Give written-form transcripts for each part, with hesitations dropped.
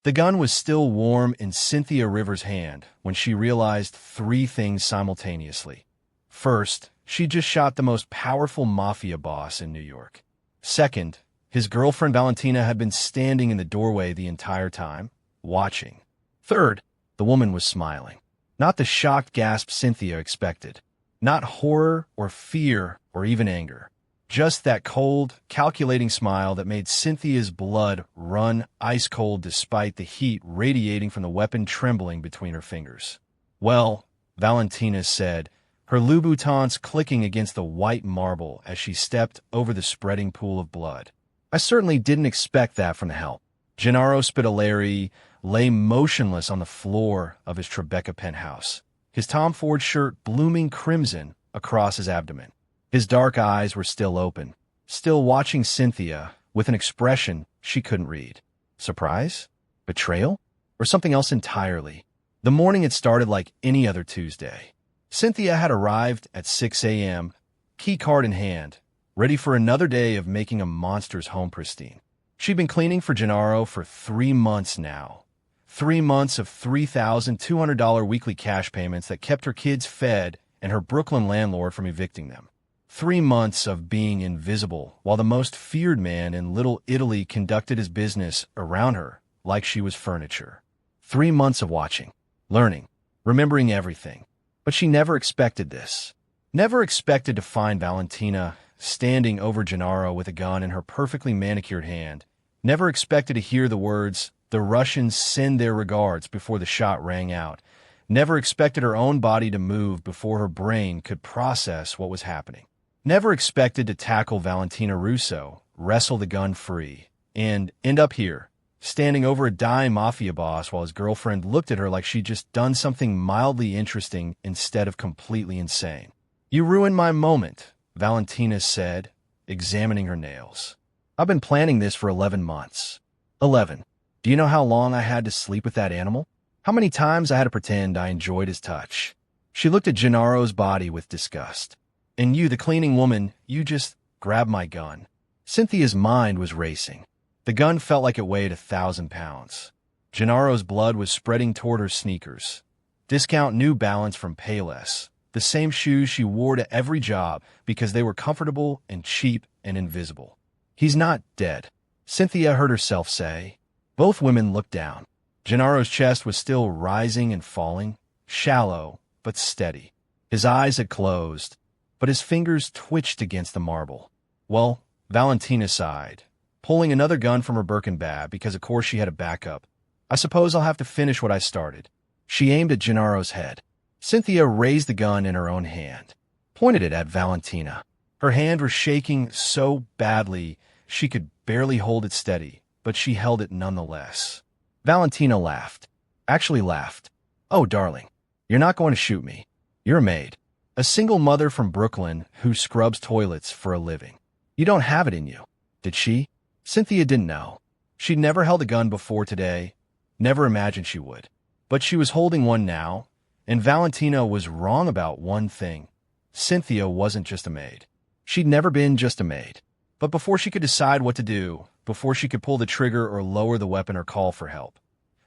The gun was still warm in Cynthia Rivers' hand when she realized three things simultaneously. First, she just shot the most powerful mafia boss in New York. Second, his girlfriend Valentina had been standing in the doorway the entire time, watching. Third, the woman was smiling. Not the shocked gasp Cynthia expected. Not horror or fear or even anger. Just that cold, calculating smile that made Cynthia's blood run ice-cold despite the heat radiating from the weapon trembling between her fingers. "Well," Valentina said, her Louboutins clicking against the white marble as she stepped over the spreading pool of blood. "I certainly didn't expect that from the help." Gennaro Spitaleri lay motionless on the floor of his Tribeca penthouse, his Tom Ford shirt blooming crimson across his abdomen. His dark eyes were still open, still watching Cynthia with an expression she couldn't read. Surprise? Betrayal? Or something else entirely? The morning had started like any other Tuesday. Cynthia had arrived at 6 a.m., key card in hand, ready for another day of making a monster's home pristine. She'd been cleaning for Gennaro for 3 months now. 3 months of $3,200 weekly cash payments that kept her kids fed and her Brooklyn landlord from evicting them. 3 months of being invisible while the most feared man in Little Italy conducted his business around her like she was furniture. 3 months of watching, learning, remembering everything. But she never expected this. Never expected to find Valentina standing over Gennaro with a gun in her perfectly manicured hand. Never expected to hear the words, "The Russians send their regards," before the shot rang out. Never expected her own body to move before her brain could process what was happening. Never expected to tackle Valentina Russo, wrestle the gun free, and end up here, standing over a dying mafia boss while his girlfriend looked at her like she'd just done something mildly interesting instead of completely insane. "You ruined my moment," Valentina said, examining her nails. "I've been planning this for 11 months. 11. Do you know how long I had to sleep with that animal? How many times I had to pretend I enjoyed his touch?" She looked at Gennaro's body with disgust. "And you, the cleaning woman, you just grabbed my gun." Cynthia's mind was racing. The gun felt like it weighed 1,000 pounds. Gennaro's blood was spreading toward her sneakers. Discount New Balance from Payless. The same shoes she wore to every job because they were comfortable and cheap and invisible. "He's not dead," Cynthia heard herself say. Both women looked down. Gennaro's chest was still rising and falling, shallow but steady. His eyes had closed, but his fingers twitched against the marble. "Well," Valentina sighed, pulling another gun from her Birkin bag because of course she had a backup. "I suppose I'll have to finish what I started." She aimed at Gennaro's head. Cynthia raised the gun in her own hand, pointed it at Valentina. Her hand was shaking so badly she could barely hold it steady, but she held it nonetheless. Valentina laughed. Actually laughed. "Oh, darling, you're not going to shoot me. You're a maid. A single mother from Brooklyn who scrubs toilets for a living. You don't have it in you." Did she? Cynthia didn't know. She'd never held a gun before today, never imagined she would. But she was holding one now, and Valentina was wrong about one thing. Cynthia wasn't just a maid. She'd never been just a maid. But before she could decide what to do, before she could pull the trigger or lower the weapon or call for help,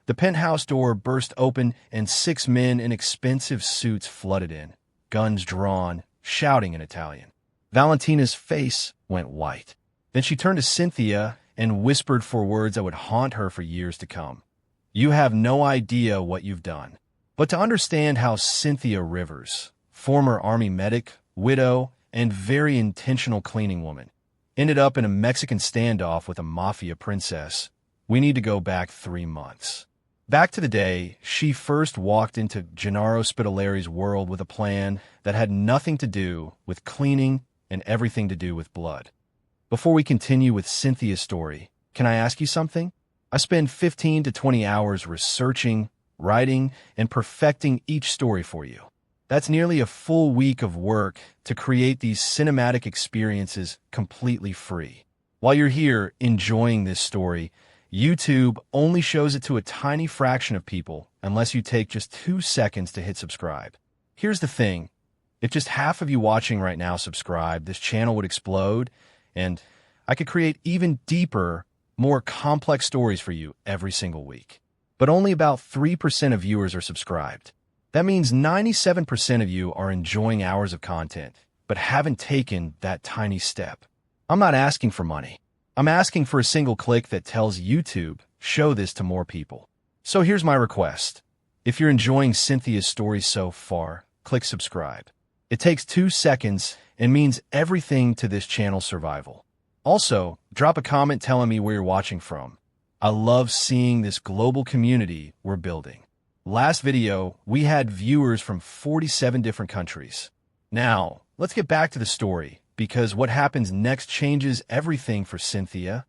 the penthouse door burst open and 6 men in expensive suits flooded in, guns drawn, shouting in Italian. Valentina's face went white. Then she turned to Cynthia and whispered 4 words that would haunt her for years to come. "You have no idea what you've done." But to understand how Cynthia Rivers, former Army medic, widow, and very intentional cleaning woman, ended up in a Mexican standoff with a mafia princess, we need to go back 3 months. Back to the day she first walked into Gennaro Spitaleri's world with a plan that had nothing to do with cleaning and everything to do with blood. Before we continue with Cynthia's story, can I ask you something? I spend 15 to 20 hours researching, writing, and perfecting each story for you. That's nearly a full week of work to create these cinematic experiences completely free. While you're here enjoying this story, YouTube only shows it to a tiny fraction of people unless you take just 2 seconds to hit subscribe. Here's the thing. If just half of you watching right now subscribe, this channel would explode, and I could create even deeper, more complex stories for you every single week. but only about 3% of viewers are subscribed. That means 97% of you are enjoying hours of content, but haven't taken that tiny step. I'm not asking for money. I'm asking for a single click that tells YouTube, show this to more people. So here's my request. If you're enjoying Cynthia's story so far, click subscribe. It takes 2 seconds and means everything to this channel's survival. Also, drop a comment telling me where you're watching from. I love seeing this global community we're building. Last video, we had viewers from 47 different countries. Now, let's get back to the story, because what happens next changes everything for Cynthia.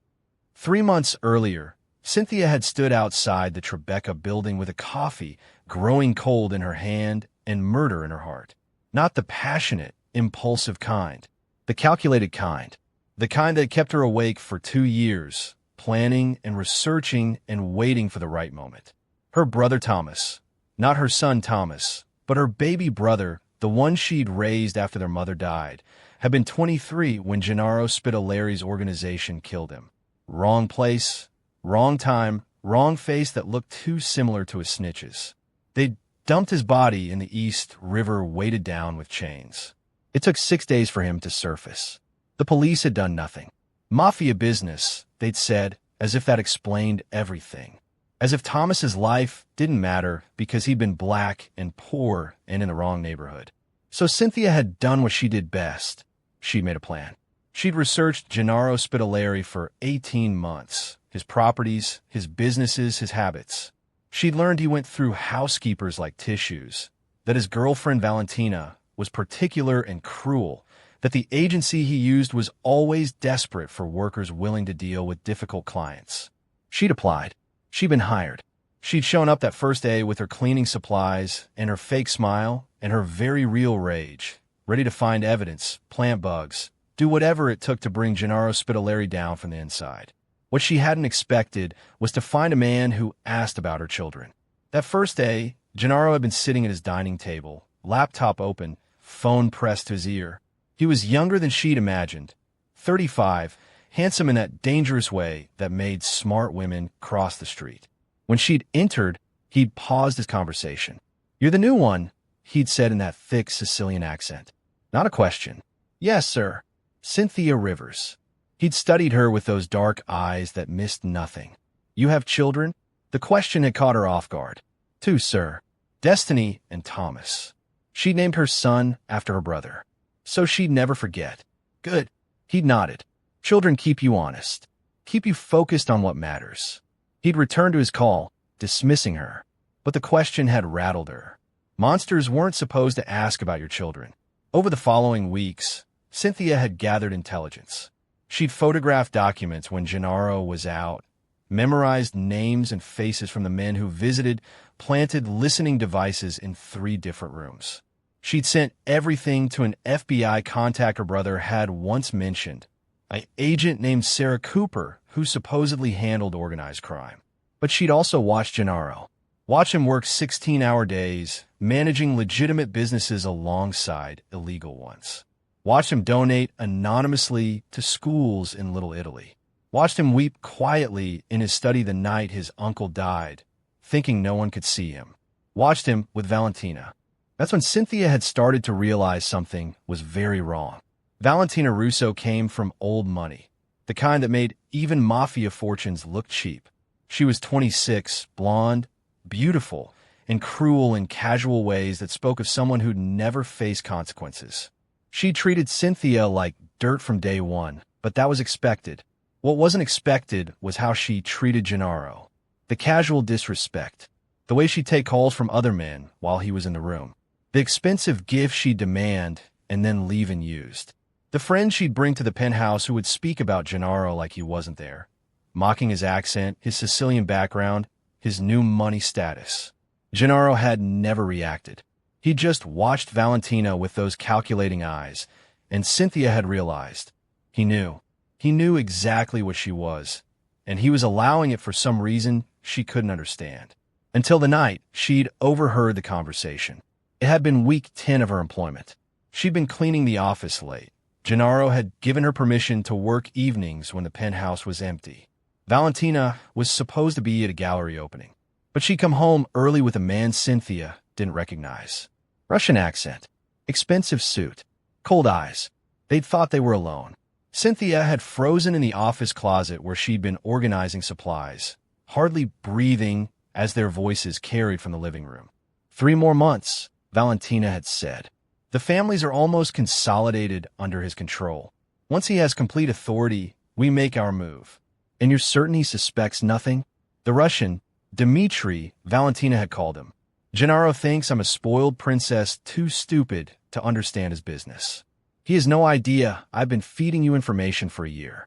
3 months earlier, Cynthia had stood outside the Tribeca building with a coffee growing cold in her hand and murder in her heart. Not the passionate, impulsive kind, the calculated kind. The kind that kept her awake for 2 years, planning and researching and waiting for the right moment. Her brother Thomas, not her son Thomas, but her baby brother, the one she'd raised after their mother died, had been 23 when Gennaro Spitalleri's organization killed him. Wrong place, wrong time, wrong face that looked too similar to his snitches. They dumped his body in the East River weighted down with chains. It took 6 days for him to surface. The police had done nothing. Mafia business, they'd said, as if that explained everything. As if Thomas's life didn't matter because he'd been black and poor and in the wrong neighborhood. So Cynthia had done what she did best. She'd made a plan. She'd researched Gennaro Spittalleri for 18 months. His properties, his businesses, his habits. She'd learned he went through housekeepers like tissues, that his girlfriend Valentina was particular and cruel, that the agency he used was always desperate for workers willing to deal with difficult clients. She'd applied. She'd been hired. She'd shown up that first day with her cleaning supplies and her fake smile and her very real rage, ready to find evidence, plant bugs, do whatever it took to bring Gennaro Spittalleri down from the inside. What she hadn't expected was to find a man who asked about her children. That first day, Gennaro had been sitting at his dining table, laptop open, phone pressed to his ear. He was younger than she'd imagined, 35, handsome in that dangerous way that made smart women cross the street. When she'd entered, he'd paused his conversation. "You're the new one," he'd said in that thick Sicilian accent. Not a question. "Yes, sir. Cynthia Rivers." He'd studied her with those dark eyes that missed nothing. "You have children?" The question had caught her off guard. "Two, sir. Destiny and Thomas." She named her son after her brother, so she'd never forget. "Good." He'd nodded. "Children keep you honest. Keep you focused on what matters." He'd returned to his call, dismissing her. But the question had rattled her. Monsters weren't supposed to ask about your children. Over the following weeks, Cynthia had gathered intelligence. She'd photographed documents when Gennaro was out, memorized names and faces from the men who visited, planted listening devices in 3 different rooms. She'd sent everything to an FBI contact her brother had once mentioned, an agent named Sarah Cooper, who supposedly handled organized crime. But she'd also watched Gennaro. Watch him work 16-hour days, managing legitimate businesses alongside illegal ones. Watched him donate anonymously to schools in Little Italy. Watched him weep quietly in his study the night his uncle died, thinking no one could see him. Watched him with Valentina. That's when Cynthia had started to realize something was very wrong. Valentina Russo came from old money, the kind that made even Mafia fortunes look cheap. She was 26, blonde, beautiful, and cruel in casual ways that spoke of someone who'd never faced consequences. She treated Cynthia like dirt from day one, but that was expected. What wasn't expected was how she treated Gennaro. The casual disrespect. The way she'd take calls from other men while he was in the room. The expensive gifts she'd demand and then leave unused. The friends she'd bring to the penthouse who would speak about Gennaro like he wasn't there, mocking his accent, his Sicilian background, his new money status. Gennaro had never reacted. He just watched Valentina with those calculating eyes, and Cynthia had realized. He knew. He knew exactly what she was, and he was allowing it for some reason she couldn't understand. Until the night she'd overheard the conversation. It had been week 10 of her employment. She'd been cleaning the office late. Gennaro had given her permission to work evenings when the penthouse was empty. Valentina was supposed to be at a gallery opening, But she'd come home early with a man Cynthia didn't recognize. Russian accent, expensive suit, cold eyes. They'd thought they were alone. Cynthia had frozen in the office closet where she'd been organizing supplies, hardly breathing as their voices carried from the living room. 3 more months, Valentina had said. The families are almost consolidated under his control. Once he has complete authority, we make our move. And you're certain he suspects nothing? The Russian, Dmitri, Valentina had called him. Gennaro thinks I'm a spoiled princess too stupid to understand his business. He has no idea I've been feeding you information for a year.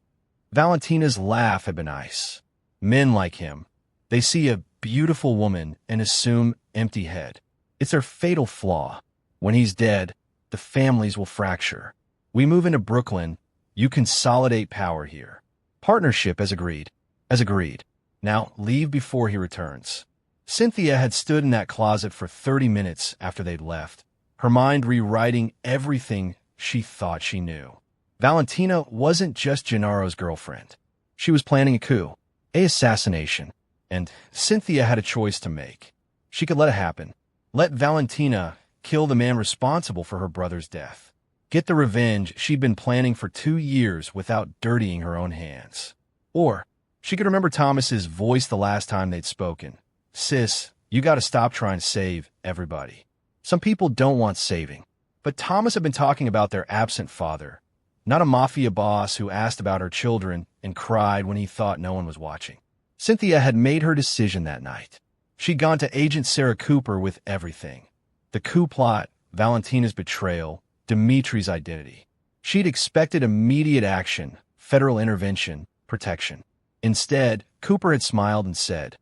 Valentina's laugh had been ice. Men like him, they see a beautiful woman and assume empty head. It's their fatal flaw. When he's dead, the families will fracture. We move into Brooklyn. You consolidate power here. Partnership as agreed. As agreed. Now, leave before he returns. Cynthia had stood in that closet for 30 minutes after they'd left, her mind rewriting everything she thought she knew. Valentina wasn't just Gennaro's girlfriend. She was planning a coup, an assassination, and Cynthia had a choice to make. She could let it happen. Let Valentina kill the man responsible for her brother's death. Get the revenge she'd been planning for 2 years without dirtying her own hands. Or she could remember Thomas's voice the last time they'd spoken. Sis, you gotta stop trying to save everybody. Some people don't want saving. But Thomas had been talking about their absent father, not a mafia boss who asked about her children and cried when he thought no one was watching. Cynthia had made her decision that night. She'd gone to Agent Sarah Cooper with everything. The coup plot, Valentina's betrayal, Dimitri's identity. She'd expected immediate action, federal intervention, protection. Instead, Cooper had smiled and said,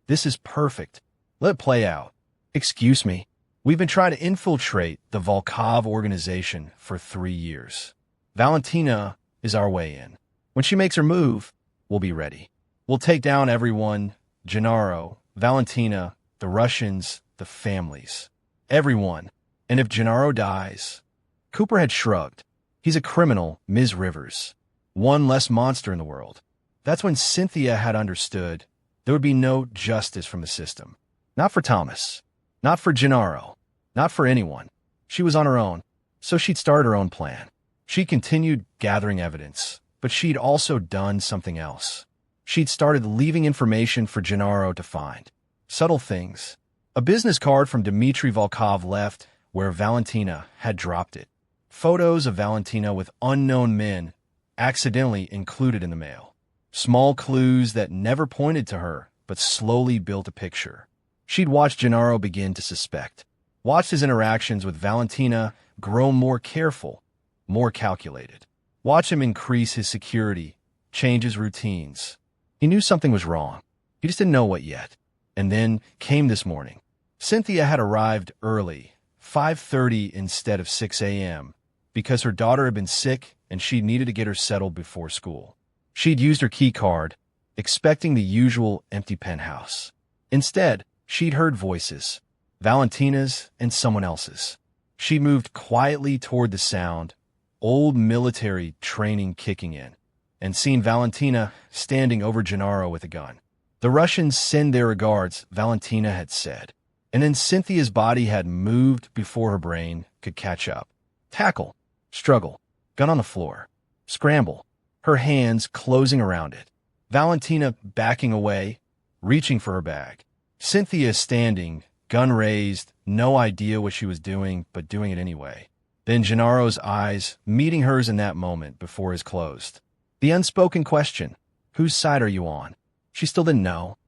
"This is perfect. Let it play out." "Excuse me. We've been trying to infiltrate the Volkov organization for 3 years. Valentina is our way in. When she makes her move, we'll be ready. We'll take down everyone, Gennaro, Valentina, the Russians, the families. Everyone. And if Gennaro dies..." Cooper had shrugged. "He's a criminal, Ms. Rivers. One less monster in the world." That's when Cynthia had understood there would be no justice from the system. Not for Thomas. Not for Gennaro. Not for anyone. She was on her own, so she'd started her own plan. She continued gathering evidence, but she'd also done something else. She'd started leaving information for Gennaro to find. Subtle things. A business card from Dmitry Volkov left where Valentina had dropped it. Photos of Valentina with unknown men accidentally included in the mail. Small clues that never pointed to her, but slowly built a picture. She'd watched Gennaro begin to suspect. Watched his interactions with Valentina grow more careful, more calculated. Watch him increase his security, change his routines. He knew something was wrong. He just didn't know what yet. And then came this morning. Cynthia had arrived early, 5:30 instead of 6 a.m., because her daughter had been sick and she needed to get her settled before school. She'd used her key card, expecting the usual empty penthouse. Instead, she'd heard voices, Valentina's and someone else's. She moved quietly toward the sound, old military training kicking in, and seen Valentina standing over Gennaro with a gun. "The Russians send their regards," Valentina had said. And then Cynthia's body had moved before her brain could catch up. Tackle, struggle, gun on the floor, scramble, her hands closing around it. Valentina backing away, reaching for her bag. Cynthia standing, gun raised, no idea what she was doing, but doing it anyway. Then Gennaro's eyes meeting hers in that moment before his closed. The unspoken question, whose side are you on? She still didn't know.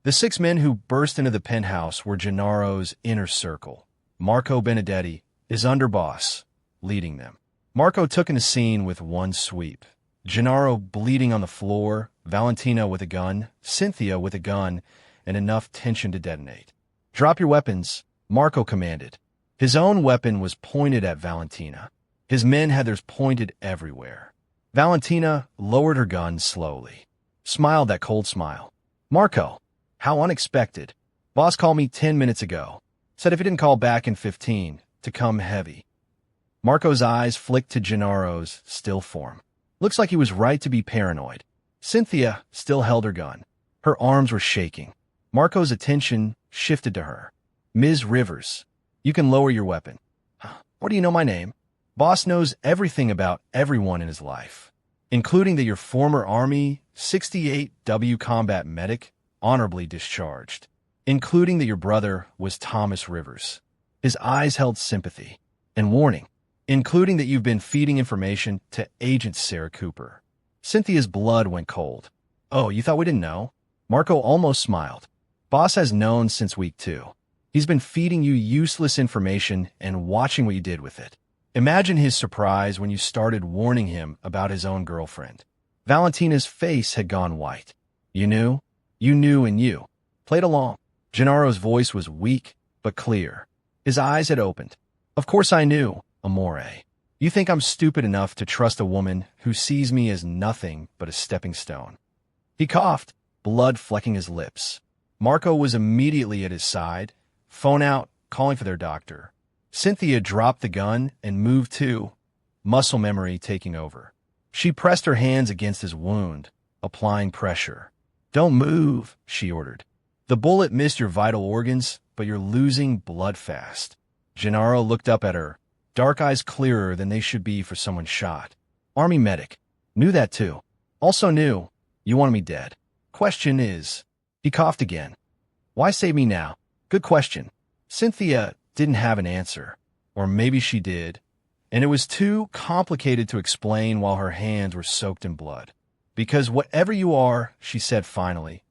The 6 men who burst into the penthouse were Gennaro's inner circle. Marco Benedetti, his underboss, leading them. Marco took in the scene with one sweep. Gennaro bleeding on the floor, Valentina with a gun, Cynthia with a gun, and enough tension to detonate. "Drop your weapons," Marco commanded. His own weapon was pointed at Valentina. His men had theirs pointed everywhere. Valentina lowered her gun slowly. Smiled that cold smile. "Marco, how unexpected. Boss called me 10 minutes ago. Said if he didn't call back in 15, to come heavy." Marco's eyes flicked to Gennaro's still form. Looks like he was right to be paranoid. Cynthia still held her gun. Her arms were shaking. Marco's attention shifted to her. Ms. Rivers, you can lower your weapon. What do you know my name? Boss knows everything about everyone in his life, including that your former Army 68W combat medic honorably discharged, including that your brother was Thomas Rivers. His eyes held sympathy and warning, including that you've been feeding information to Agent Sarah Cooper. Cynthia's blood went cold. Oh, you thought we didn't know? Marco almost smiled. Boss has known since week 2. He's been feeding you useless information and watching what you did with it. Imagine his surprise when you started warning him about his own girlfriend. Valentina's face had gone white. You knew? You knew and you played along. Gennaro's voice was weak but clear. His eyes had opened. Of course I knew, amore. You think I'm stupid enough to trust a woman who sees me as nothing but a stepping stone. He coughed, blood flecking his lips. Marco was immediately at his side, phone out, calling for their doctor. Cynthia dropped the gun and moved too, muscle memory taking over. She pressed her hands against his wound, applying pressure. Don't move, she ordered. The bullet missed your vital organs, but you're losing blood fast. Gennaro looked up at her, dark eyes clearer than they should be for someone shot. Army medic. Knew that too. Also knew you wanted me dead. Question is, he coughed again. Why save me now? Good question. Cynthia didn't have an answer, or maybe she did, and it was too complicated to explain while her hands were soaked in blood. Because whatever you are, she said finally,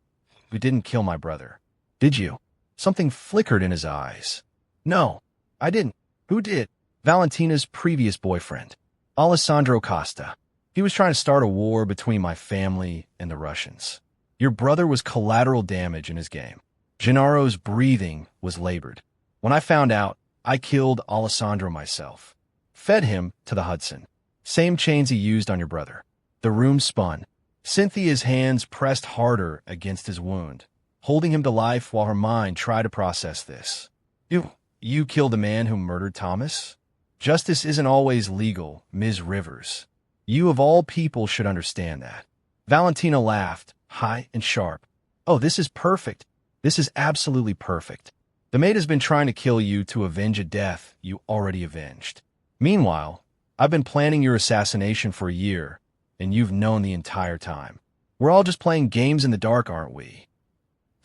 you didn't kill my brother. Did you? Something flickered in his eyes. No, I didn't. Who did? Valentina's previous boyfriend, Alessandro Costa. He was trying to start a war between my family and the Russians. Your brother was collateral damage in his game. Gennaro's breathing was labored. When I found out, I killed Alessandro myself. Fed him to the Hudson. Same chains he used on your brother. The room spun. Cynthia's hands pressed harder against his wound, holding him to life while her mind tried to process this. You killed the man who murdered Thomas? Justice isn't always legal, Ms. Rivers. You of all people should understand that. Valentina laughed, high and sharp. Oh, this is perfect. This is absolutely perfect. The maid has been trying to kill you to avenge a death you already avenged. Meanwhile, I've been planning your assassination for a year, and you've known the entire time. We're all just playing games in the dark, aren't we?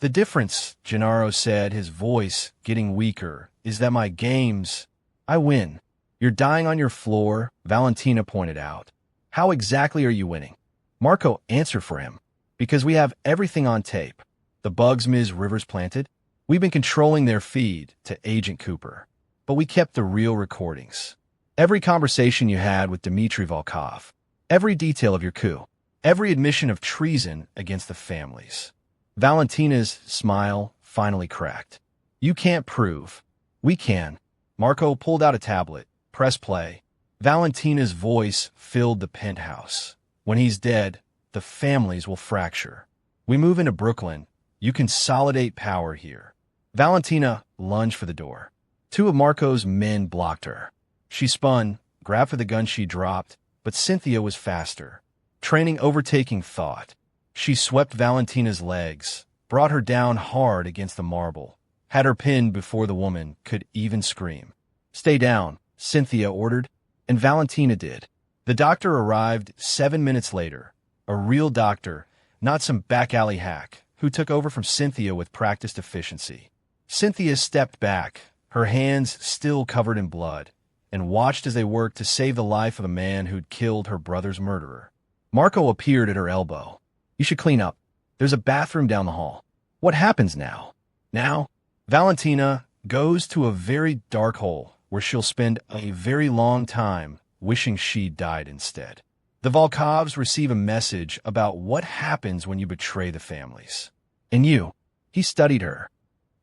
The difference, Gennaro said, his voice getting weaker, is that my games, I win. You're dying on your floor, Valentina pointed out. How exactly are you winning? Marco answered for him. Because we have everything on tape. The bugs Ms. Rivers planted. We've been controlling their feed to Agent Cooper, but we kept the real recordings. Every conversation you had with Dmitry Volkov, every detail of your coup, every admission of treason against the families. Valentina's smile finally cracked. You can't prove. We can. Marco pulled out a tablet, pressed play. Valentina's voice filled the penthouse. When he's dead, the families will fracture. We move into Brooklyn. You consolidate power here. Valentina lunged for the door. 2 of Marco's men blocked her. She spun, grabbed for the gun she dropped, but Cynthia was faster. Training overtaking thought. She swept Valentina's legs, brought her down hard against the marble, had her pinned before the woman could even scream. Stay down, Cynthia ordered, and Valentina did. The doctor arrived 7 minutes later. A real doctor, not some back alley hack, who took over from Cynthia with practiced efficiency. Cynthia stepped back, her hands still covered in blood, and watched as they worked to save the life of the man who'd killed her brother's murderer. Marco appeared at her elbow. You should clean up. There's a bathroom down the hall. What happens now? Now, Valentina goes to a very dark hole where she'll spend a very long time wishing she died instead. The Volkovs receive a message about what happens when you betray the families. And you, he studied her.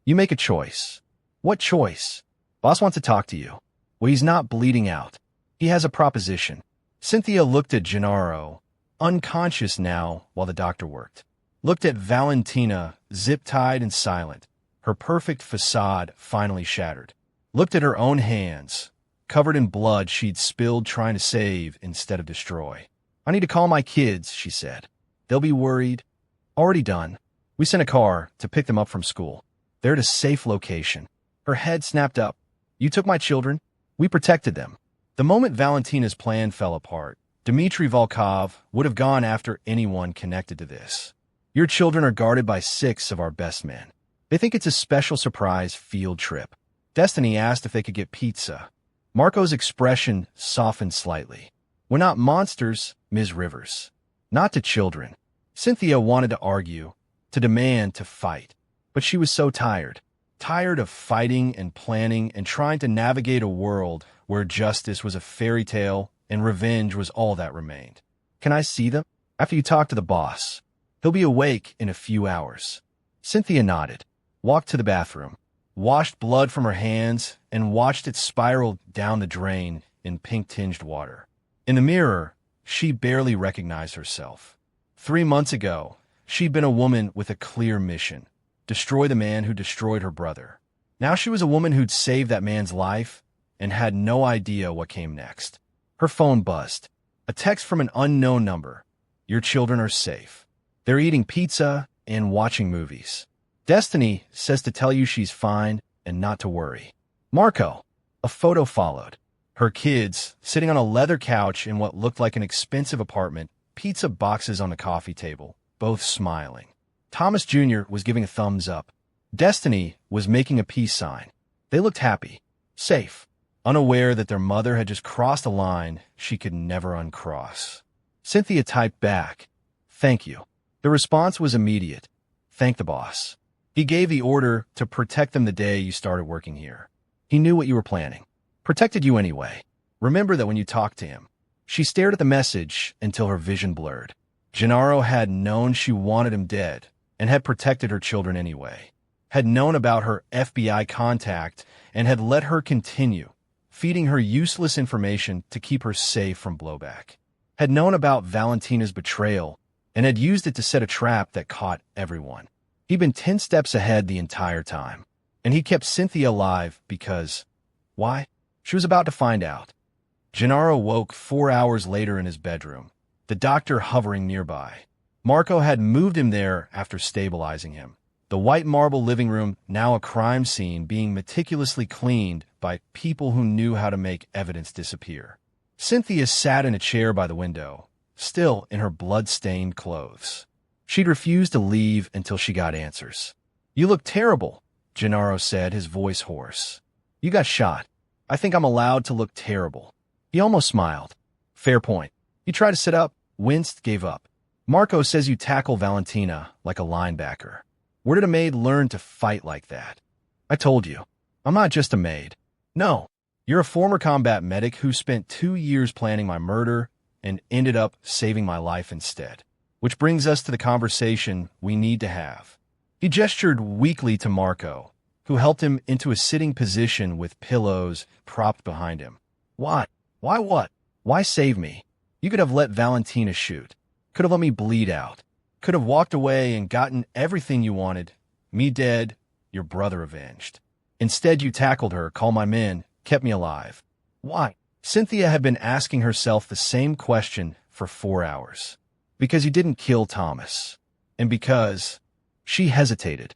You make a choice. What choice? Boss wants to talk to you. Well, he's not bleeding out. He has a proposition. Cynthia looked at Gennaro, unconscious now while the doctor worked. Looked at Valentina, zip-tied and silent, her perfect facade finally shattered. Looked at her own hands, covered in blood she'd spilled trying to save instead of destroy. I need to call my kids, she said. They'll be worried. Already done. We sent a car to pick them up from school. They're at a safe location. Her head snapped up. You took my children? We protected them. The moment Valentina's plan fell apart, Dmitry Volkov would have gone after anyone connected to this. Your children are guarded by 6 of our best men. They think it's a special surprise field trip. Destiny asked if they could get pizza. Marco's expression softened slightly. We're not monsters, Ms. Rivers. Not to children. Cynthia wanted to argue, to demand, to fight. But she was so tired. Tired of fighting and planning and trying to navigate a world where justice was a fairy tale and revenge was all that remained. Can I see them? After you talk to the boss. He'll be awake in a few hours. Cynthia nodded, walked to the bathroom, washed blood from her hands, and watched it spiral down the drain in pink-tinged water. In the mirror, she barely recognized herself. 3 months ago, she'd been a woman with a clear mission. Destroy the man who destroyed her brother. Now she was a woman who'd saved that man's life and had no idea what came next. Her phone buzzed. A text from an unknown number. Your children are safe. They're eating pizza and watching movies. Destiny says to tell you she's fine and not to worry. Marco. A photo followed. Her kids, sitting on a leather couch in what looked like an expensive apartment, pizza boxes on the coffee table, both smiling. Thomas Jr. was giving a thumbs up. Destiny was making a peace sign. They looked happy, safe, unaware that their mother had just crossed a line she could never uncross. Cynthia typed back, "Thank you." The response was immediate. "Thank the boss. He gave the order to protect them the day you started working here. He knew what you were planning. Protected you anyway. Remember that when you talked to him." She stared at the message until her vision blurred. Gennaro had known she wanted him dead and had protected her children anyway. Had known about her FBI contact and had let her continue, feeding her useless information to keep her safe from blowback. Had known about Valentina's betrayal and had used it to set a trap that caught everyone. He'd been 10 steps ahead the entire time, and he kept Cynthia alive because... why? She was about to find out. Gennaro woke 4 hours later in his bedroom, the doctor hovering nearby. Marco had moved him there after stabilizing him. The white marble living room, now a crime scene, being meticulously cleaned by people who knew how to make evidence disappear. Cynthia sat in a chair by the window, still in her blood-stained clothes. She'd refused to leave until she got answers. You look terrible, Gennaro said, his voice hoarse. You got shot. I think I'm allowed to look terrible. He almost smiled. Fair point. You tried to sit up, winced, gave up. Marco says you tackle Valentina like a linebacker. Where did a maid learn to fight like that? I told you. I'm not just a maid. No. You're a former combat medic who spent 2 years planning my murder and ended up saving my life instead. Which brings us to the conversation we need to have. He gestured weakly to Marco, who helped him into a sitting position with pillows propped behind him. Why? Why what? Why save me? You could have let Valentina shoot. Could have let me bleed out. Could have walked away and gotten everything you wanted. Me dead, your brother avenged. Instead, you tackled her, called my men, kept me alive. Why? Cynthia had been asking herself the same question for 4 hours. Because you didn't kill Thomas. And because she hesitated.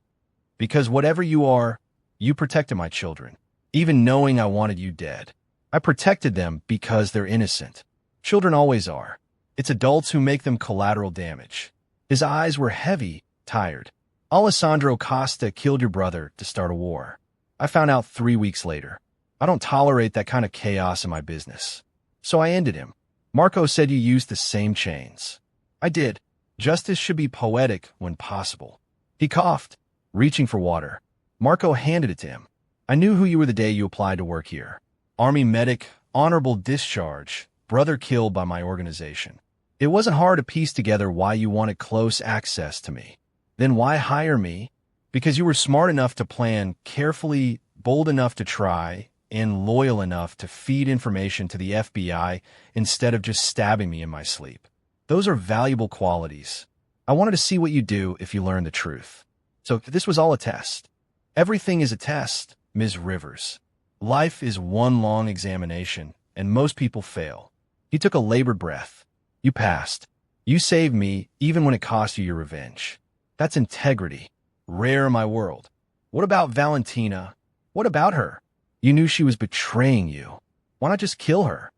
Because whatever you are, you protected my children, even knowing I wanted you dead. I protected them because they're innocent. Children always are. It's adults who make them collateral damage. His eyes were heavy, tired. Alessandro Costa killed your brother to start a war. I found out 3 weeks later. I don't tolerate that kind of chaos in my business. So I ended him. Marco said you used the same chains. I did. Justice should be poetic when possible. He coughed, reaching for water. Marco handed it to him. I knew who you were the day you applied to work here. Army medic, honorable discharge, brother killed by my organization. It wasn't hard to piece together why you wanted close access to me. Then why hire me? Because you were smart enough to plan carefully, bold enough to try, and loyal enough to feed information to the FBI instead of just stabbing me in my sleep. Those are valuable qualities. I wanted to see what you do if you learn the truth. So this was all a test. Everything is a test, Ms. Rivers. Life is one long examination, and most people fail. He took a labored breath. You passed. You saved me, even when it cost you your revenge. That's integrity. Rare in my world. What about Valentina? What about her? You knew she was betraying you. Why not just kill her?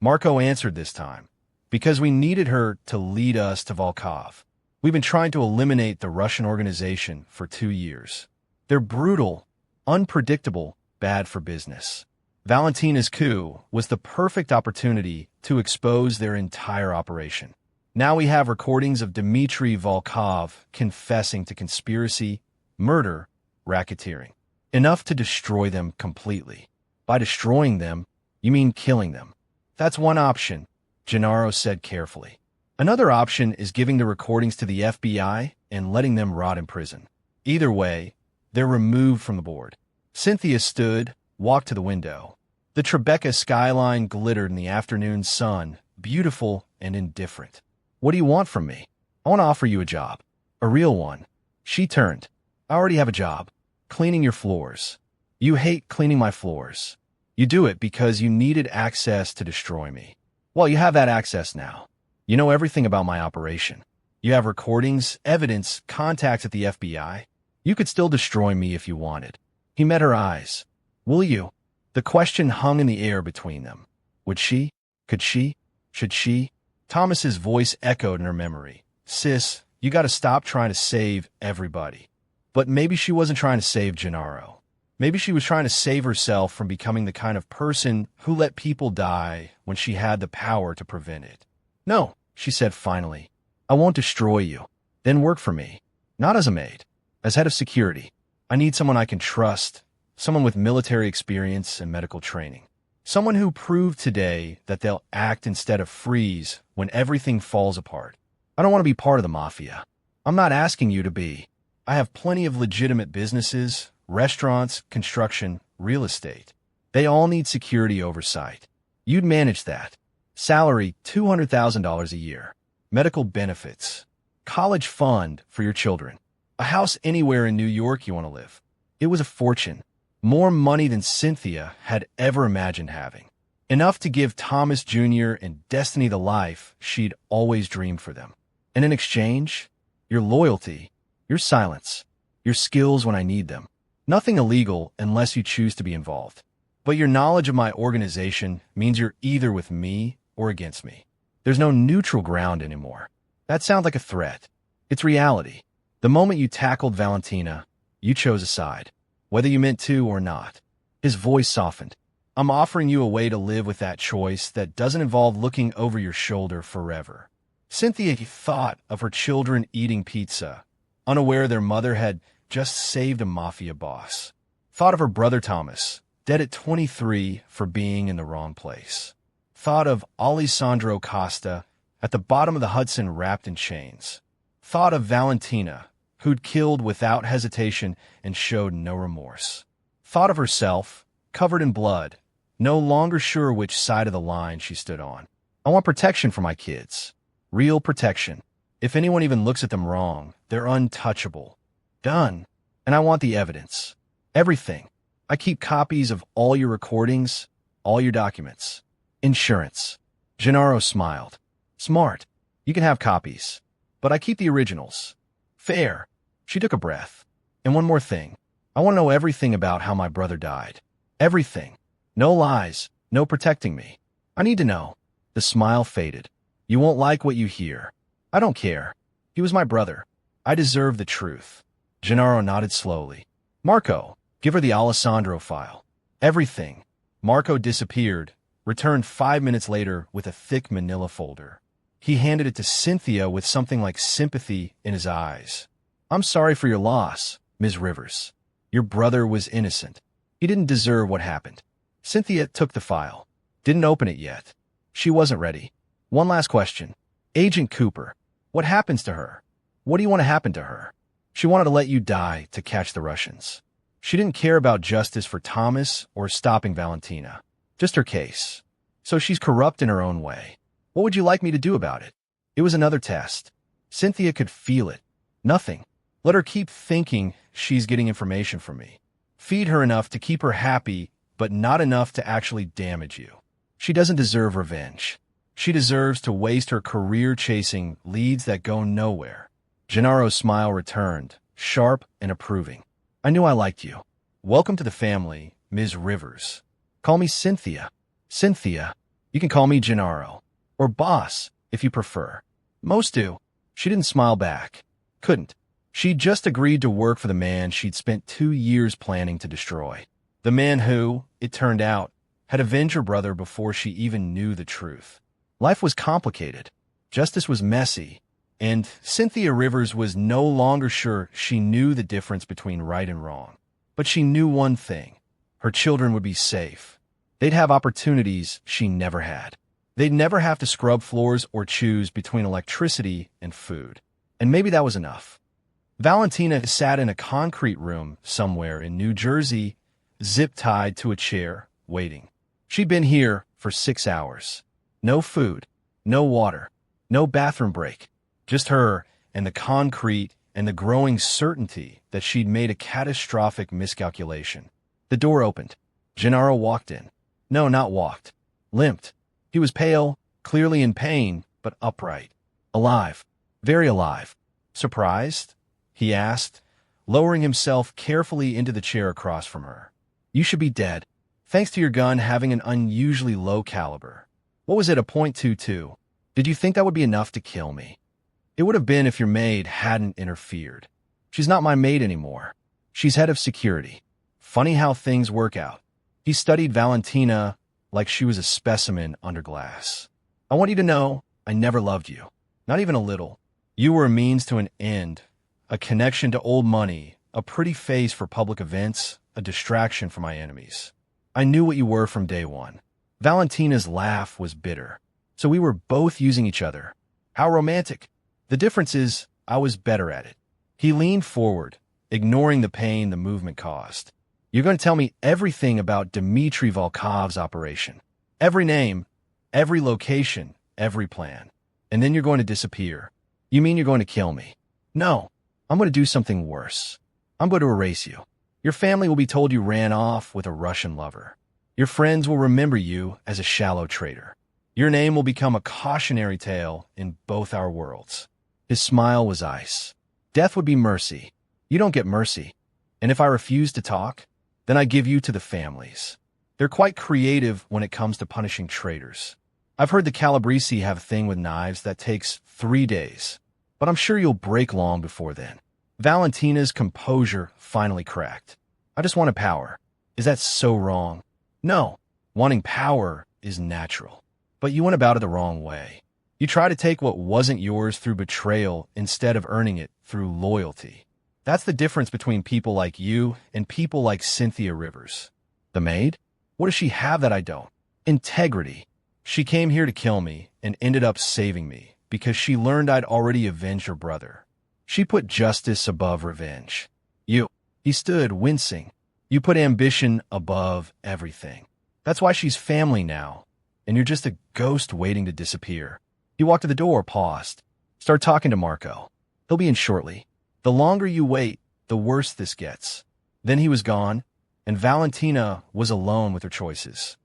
Marco answered this time. Because we needed her to lead us to Volkov. We've been trying to eliminate the Russian organization for 2 years. They're brutal, unpredictable, bad for business. Valentina's coup was the perfect opportunity to expose their entire operation. Now we have recordings of Dmitry Volkov confessing to conspiracy, murder, racketeering. Enough to destroy them completely. By destroying them, you mean killing them. That's one option, Gennaro said carefully. Another option is giving the recordings to the FBI and letting them rot in prison. Either way, they're removed from the board. Cynthia stood, walked to the window. The Tribeca skyline glittered in the afternoon sun, beautiful and indifferent. What do you want from me? I want to offer you a job. A real one. She turned. I already have a job. Cleaning your floors. You hate cleaning my floors. You do it because you needed access to destroy me. Well, you have that access now. You know everything about my operation. You have recordings, evidence, contacts at the FBI. You could still destroy me if you wanted. He met her eyes. Will you? The question hung in the air between them. Would she? Could she? Should she? Thomas's voice echoed in her memory. Sis, you gotta stop trying to save everybody. But maybe she wasn't trying to save Gennaro. Maybe she was trying to save herself from becoming the kind of person who let people die when she had the power to prevent it. No, she said finally. I won't destroy you. Then work for me. Not as a maid. As head of security. I need someone I can trust. Someone with military experience and medical training. Someone who proved today that they'll act instead of freeze when everything falls apart. I don't want to be part of the Mafia. I'm not asking you to be. I have plenty of legitimate businesses, restaurants, construction, real estate. They all need security oversight. You'd manage that. Salary, $200,000 a year. Medical benefits. College fund for your children. A house anywhere in New York you want to live. It was a fortune. More money than Cynthia had ever imagined having. Enough to give Thomas Jr. and Destiny the life she'd always dreamed for them. And in exchange, your loyalty, your silence, your skills when I need them. Nothing illegal unless you choose to be involved. But your knowledge of my organization means you're either with me or against me. There's no neutral ground anymore. That sounds like a threat. It's reality. The moment you tackled Valentina, you chose a side. Whether you meant to or not. His voice softened. I'm offering you a way to live with that choice that doesn't involve looking over your shoulder forever. Cynthia thought of her children eating pizza, unaware their mother had just saved a Mafia boss. Thought of her brother Thomas, dead at 23 for being in the wrong place. Thought of Alessandro Costa at the bottom of the Hudson wrapped in chains. Thought of Valentina, who'd killed without hesitation and showed no remorse. Thought of herself, covered in blood, no longer sure which side of the line she stood on. I want protection for my kids. Real protection. If anyone even looks at them wrong, they're untouchable. Done. And I want the evidence. Everything. I keep copies of all your recordings, all your documents. Insurance. Gennaro smiled. Smart. You can have copies. But I keep the originals. Fair. She took a breath. And one more thing. I want to know everything about how my brother died. Everything. No lies. No protecting me. I need to know. The smile faded. You won't like what you hear. I don't care. He was my brother. I deserve the truth. Gennaro nodded slowly. Marco, give her the Alessandro file. Everything. Marco disappeared, returned 5 minutes later with a thick manila folder. He handed it to Cynthia with something like sympathy in his eyes. I'm sorry for your loss, Ms. Rivers. Your brother was innocent. He didn't deserve what happened. Cynthia took the file. Didn't open it yet. She wasn't ready. One last question. Agent Cooper, what happens to her? What do you want to happen to her? She wanted to let you die to catch the Russians. She didn't care about justice for Thomas or stopping Valentina. Just her case. So she's corrupt in her own way. What would you like me to do about it? It was another test. Cynthia could feel it. Nothing. Let her keep thinking she's getting information from me. Feed her enough to keep her happy, but not enough to actually damage you. She doesn't deserve revenge. She deserves to waste her career chasing leads that go nowhere. Gennaro's smile returned, sharp and approving. I knew I liked you. Welcome to the family, Ms. Rivers. Call me Cynthia. Cynthia. You can call me Gennaro. Or boss, if you prefer. Most do. She didn't smile back. Couldn't. She'd just agreed to work for the man she'd spent 2 years planning to destroy. The man who, it turned out, had avenged her brother before she even knew the truth. Life was complicated. Justice was messy. And Cynthia Rivers was no longer sure she knew the difference between right and wrong. But she knew one thing. Her children would be safe. They'd have opportunities she never had. They'd never have to scrub floors or choose between electricity and food. And maybe that was enough. Valentina sat in a concrete room somewhere in New Jersey, zip-tied to a chair, waiting. She'd been here for 6 hours. No food, no water, no bathroom break. Just her and the concrete and the growing certainty that she'd made a catastrophic miscalculation. The door opened. Gennaro walked in. No, not walked. Limped. He was pale, clearly in pain, but upright. Alive. Very alive. Surprised? He asked, lowering himself carefully into the chair across from her. You should be dead, thanks to your gun having an unusually low caliber. What was it, a .22? Did you think that would be enough to kill me? It would have been if your maid hadn't interfered. She's not my maid anymore. She's head of security. Funny how things work out. He studied Valentina like she was a specimen under glass. I want you to know I never loved you. Not even a little. You were a means to an end, a connection to old money, a pretty face for public events, a distraction for my enemies. I knew what you were from day one. Valentina's laugh was bitter. So we were both using each other. How romantic. The difference is I was better at it. He leaned forward, ignoring the pain the movement caused. You're going to tell me everything about Dmitry Volkov's operation. Every name, every location, every plan. And then you're going to disappear. You mean you're going to kill me? No, I'm going to do something worse. I'm going to erase you. Your family will be told you ran off with a Russian lover. Your friends will remember you as a shallow traitor. Your name will become a cautionary tale in both our worlds. His smile was ice. Death would be mercy. You don't get mercy. And if I refuse to talk, then I give you to the families. They're quite creative when it comes to punishing traitors. I've heard the Calabrese have a thing with knives that takes 3 days, but I'm sure you'll break long before then. Valentina's composure finally cracked. I just wanted power. Is that so wrong? No. Wanting power is natural. But you went about it the wrong way. You tried to take what wasn't yours through betrayal instead of earning it through loyalty. That's the difference between people like you and people like Cynthia Rivers. The maid? What does she have that I don't? Integrity. She came here to kill me and ended up saving me because she learned I'd already avenged her brother. She put justice above revenge. You. He stood, wincing. You put ambition above everything. That's why she's family now, and you're just a ghost waiting to disappear. He walked to the door, paused. Start talking to Marco. He'll be in shortly. The longer you wait, the worse this gets. Then he was gone, and Valentina was alone with her choices.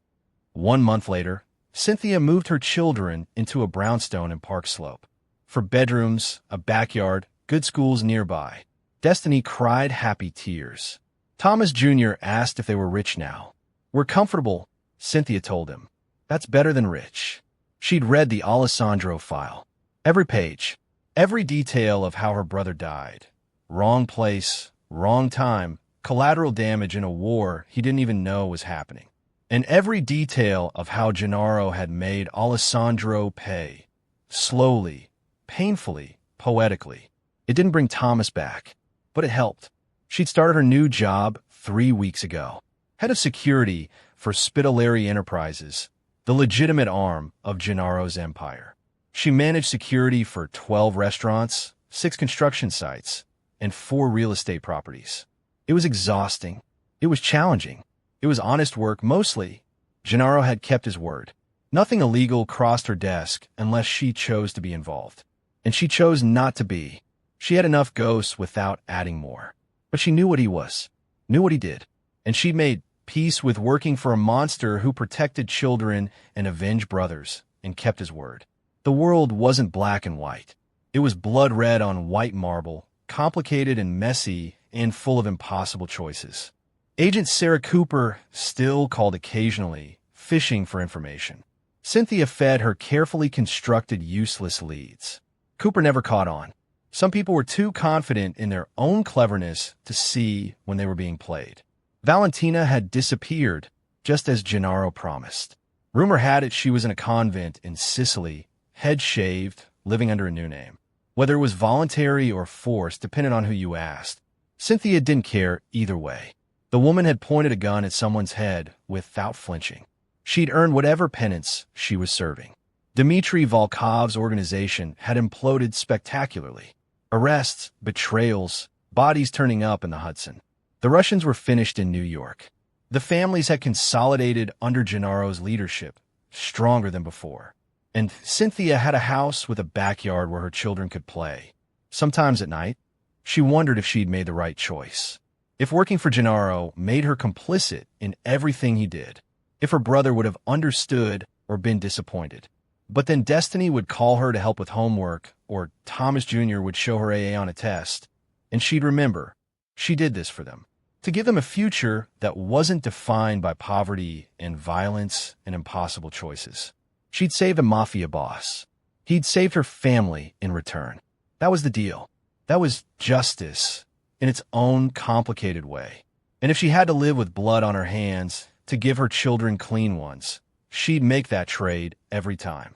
1 month later, Cynthia moved her children into a brownstone in Park Slope. For bedrooms, a backyard, good schools nearby. Destiny cried happy tears. Thomas Jr. asked if they were rich now. We're comfortable, Cynthia told him. That's better than rich. She'd read the Alessandro file. Every page, every detail of how her brother died. Wrong place, wrong time, collateral damage in a war he didn't even know was happening. And every detail of how Gennaro had made Alessandro pay. Slowly, painfully, poetically. It didn't bring Thomas back, but it helped. She'd started her new job 3 weeks ago. Head of security for Spitaleri Enterprises, the legitimate arm of Gennaro's empire. She managed security for 12 restaurants, 6 construction sites, and 4 real estate properties. It was exhausting. It was challenging. It was honest work mostly. Gennaro had kept his word. Nothing illegal crossed her desk unless she chose to be involved. And she chose not to be. She had enough ghosts without adding more. But she knew what he was, knew what he did. And she'd made peace with working for a monster who protected children and avenged brothers and kept his word. The world wasn't black and white. It It was blood red on white marble, complicated and messy, and full of impossible choices. Agent Sarah Cooper still called occasionally, fishing for information. Cynthia fed her carefully constructed useless leads. Cooper never caught on. Some people were too confident in their own cleverness to see when they were being played. Valentina had disappeared, just as Gennaro promised. Rumor had it she was in a convent in Sicily, head shaved, living under a new name. Whether it was voluntary or forced depended on who you asked. Cynthia didn't care either way. The woman had pointed a gun at someone's head without flinching. She'd earned whatever penance she was serving. Dmitry Volkov's organization had imploded spectacularly. Arrests, betrayals, bodies turning up in the Hudson. The Russians were finished in New York. The families had consolidated under Gennaro's leadership, stronger than before. And Cynthia had a house with a backyard where her children could play. Sometimes at night, she wondered if she'd made the right choice. If working for Gennaro made her complicit in everything he did. If her brother would have understood or been disappointed. But then destiny would call her to help with homework, or Thomas Jr. would show her AA on a test, and she'd remember, she did this for them. To give them a future that wasn't defined by poverty and violence and impossible choices. She'd saved a mafia boss. He'd saved her family in return. That was the deal. That was justice in its own complicated way. And if she had to live with blood on her hands to give her children clean ones, she'd make that trade every time.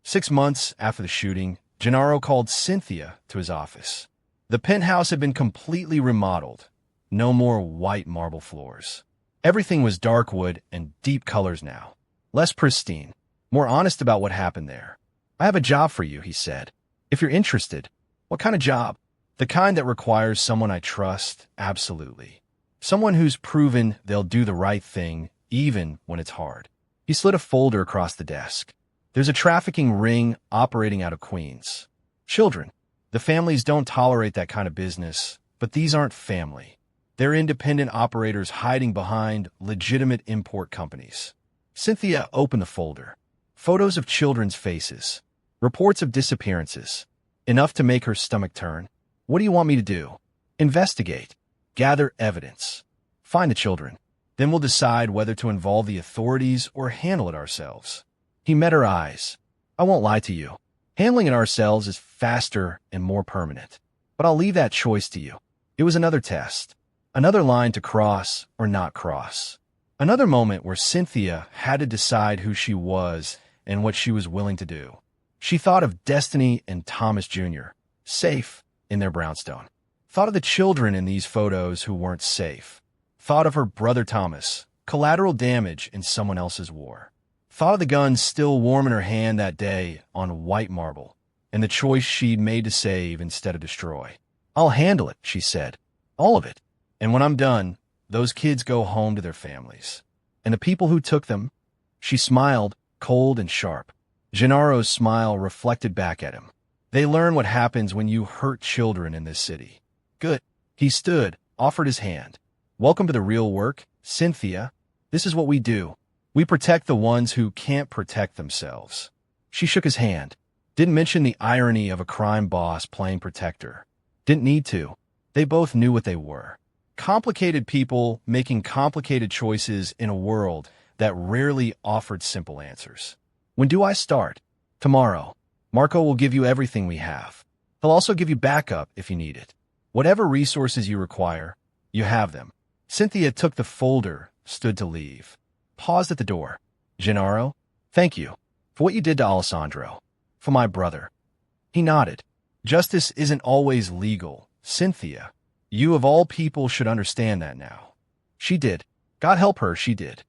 6 months after the shooting, Gennaro called Cynthia to his office. The penthouse had been completely remodeled. No more white marble floors. Everything was dark wood and deep colors now. Less pristine. More honest about what happened there. I have a job for you, he said. If you're interested. What kind of job? The kind that requires someone I trust, absolutely. Someone who's proven they'll do the right thing, even when it's hard. He slid a folder across the desk. There's a trafficking ring operating out of Queens. Children. The families don't tolerate that kind of business, but these aren't family. They're independent operators hiding behind legitimate import companies. Cynthia opened the folder. Photos of children's faces. Reports of disappearances. Enough to make her stomach turn. What do you want me to do? Investigate. Gather evidence. Find the children. Then we'll decide whether to involve the authorities or handle it ourselves. He met her eyes. I won't lie to you. Handling it ourselves is faster and more permanent. But I'll leave that choice to you. It was another test. Another line to cross or not cross. Another moment where Cynthia had to decide who she was and what she was willing to do. She thought of Destiny and Thomas Jr., safe in their brownstone. Thought of the children in these photos who weren't safe. Thought of her brother Thomas, collateral damage in someone else's war. Thought of the gun still warm in her hand that day on white marble, and the choice she'd made to save instead of destroy. I'll handle it, she said. All of it. And when I'm done, those kids go home to their families. And the people who took them, she smiled, cold and sharp. Gennaro's smile reflected back at him. They learn what happens when you hurt children in this city. Good. He stood, offered his hand. Welcome to the real work, Cynthia. This is what we do. We protect the ones who can't protect themselves. She shook his hand. Didn't mention the irony of a crime boss playing protector. Didn't need to. They both knew what they were. Complicated people making complicated choices in a world that rarely offered simple answers. When do I start? Tomorrow. Marco will give you everything we have. He'll also give you backup if you need it. Whatever resources you require, you have them. Cynthia took the folder, stood to leave. Paused at the door. Gennaro, thank you for what you did to Alessandro. For my brother. He nodded. Justice isn't always legal. Cynthia, you of all people should understand that now. She did. God help her, she did.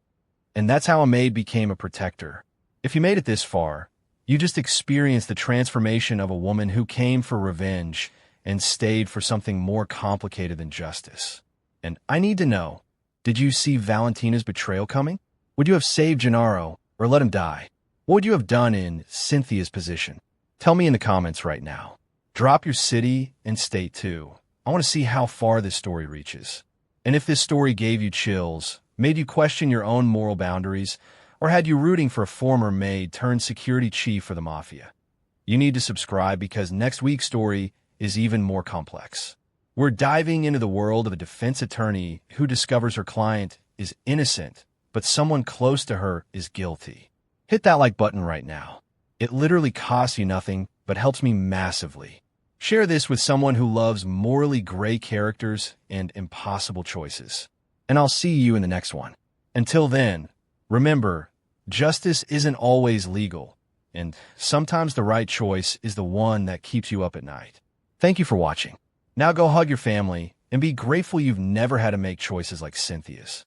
And that's how a maid became a protector. If you made it this far, you just experienced the transformation of a woman who came for revenge and stayed for something more complicated than justice. And I need to know, did you see Valentina's betrayal coming? Would you have saved Gennaro or let him die? What would you have done in Cynthia's position? Tell me in the comments right now. Drop your city and state too. I want to see how far this story reaches. And if this story gave you chills, made you question your own moral boundaries, or had you rooting for a former maid turned security chief for the Mafia. You need to subscribe because next week's story is even more complex. We're diving into the world of a defense attorney who discovers her client is innocent, but someone close to her is guilty. Hit that like button right now. It literally costs you nothing, but helps me massively. Share this with someone who loves morally gray characters and impossible choices. And I'll see you in the next one. Until then, remember, justice isn't always legal, and sometimes the right choice is the one that keeps you up at night. Thank you for watching. Now go hug your family and be grateful you've never had to make choices like Cynthia's.